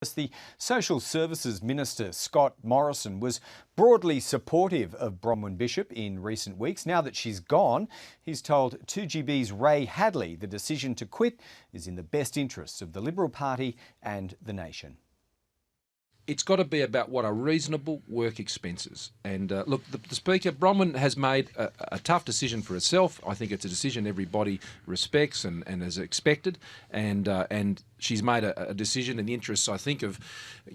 The Social Services Minister, Scott Morrison, was broadly supportive of Bronwyn Bishop in recent weeks. Now that she's gone, he's told 2GB's Ray Hadley the decision to quit is in the best interests of the Liberal Party and the nation. It's got to be about what are reasonable work expenses. And look, the Speaker, Bronwyn, has made a tough decision for herself. I think it's a decision everybody respects and is expected. And she's made a decision in the interests, I think, of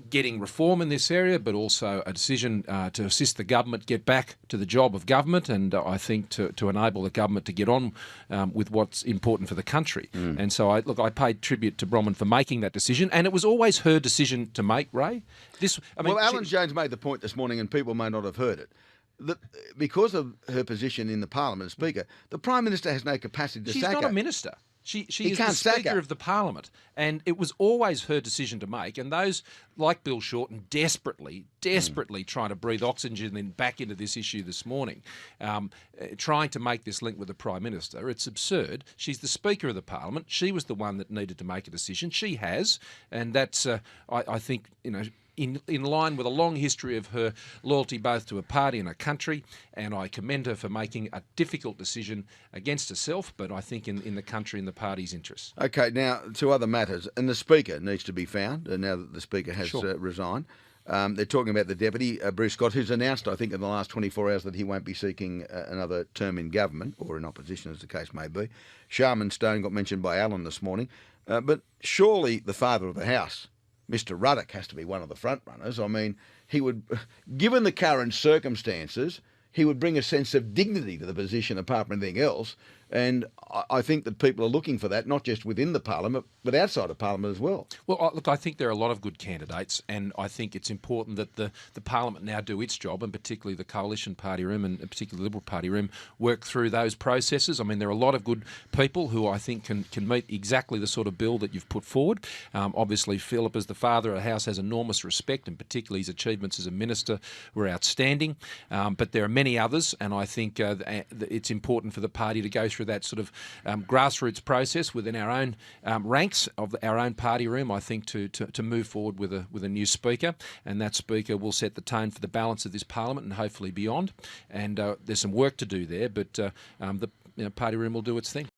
getting reform in this area, but also a decision to assist the government get back to the job of government, and I think to enable the government to get on with what's important for the country. And so, I paid tribute to Bronwyn for making that decision, and it was always her decision to make, Ray. Alan Jones made the point this morning, and people may not have heard it, that because of her position in the Parliament as Speaker, the Prime Minister has no capacity to sack her. She's not a minister. She is the Speaker of the Parliament, and it was always her decision to make. And those, like Bill Shorten, desperately trying to breathe oxygen in back into this issue this morning, trying to make this link with the Prime Minister. It's absurd. She's the Speaker of the Parliament. She was the one that needed to make a decision. She has, and that's, I think, in line with a long history of her loyalty both to a party and a country, and I commend her for making a difficult decision against herself, but I think in the country and the party's interests. Okay, now to other matters, and the Speaker needs to be found, now that the Speaker has resigned. They're talking about the Deputy, Bruce Scott, who's announced, I think, in the last 24 hours that he won't be seeking another term in government, or in opposition, as the case may be. Sharman Stone got mentioned by Alan this morning, but surely the father of the house, Mr. Ruddock, has to be one of the front runners. I mean, he would, given the current circumstances, he would bring a sense of dignity to the position apart from anything else. And I think that people are looking for that, not just within the Parliament, but outside of Parliament as well. Well, look, I think there are a lot of good candidates, and I think it's important that the Parliament now do its job, and particularly the Coalition Party room and particularly the Liberal Party room, work through those processes. I mean, there are a lot of good people who I think can meet exactly the sort of bill that you've put forward. Obviously, Philip, as the father of the house, has enormous respect, and particularly his achievements as a minister were outstanding. But there are many others, and I think it's important for the party to go through that sort of grassroots process within our own ranks of our own party room, I think, to move forward with a new Speaker, and that Speaker will set the tone for the balance of this Parliament and hopefully beyond. And there's some work to do there, but the party room will do its thing.